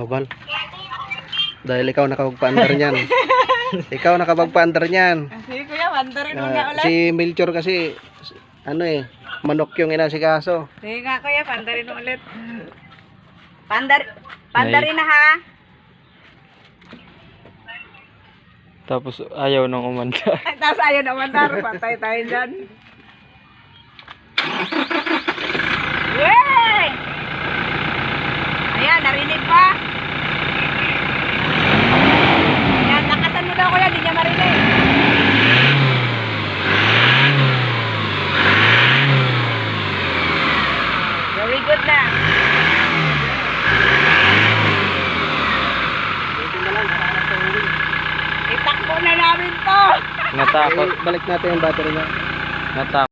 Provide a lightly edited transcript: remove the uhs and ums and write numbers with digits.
Bal. Dahil ikaw nakapagpaandar niyan. Ikaw nakapagpaandar niyan. Sige kuya, pandarin mo nga ulit. Si Melchor kasi ano manok yung inasikaso. Sige nga kuya, pandarin mo ulit. Pandarin na ha. Tapos ayaw nang umandar. Tapos ayaw na mandar, patay tayo dyan. Yay! Ayan, narinig pa. Ayan, lakasan mo daw kuya, di niya marinig. Very good na. Itakbo na namin to. Natakot. Balik natin yung battery niya. Natakot.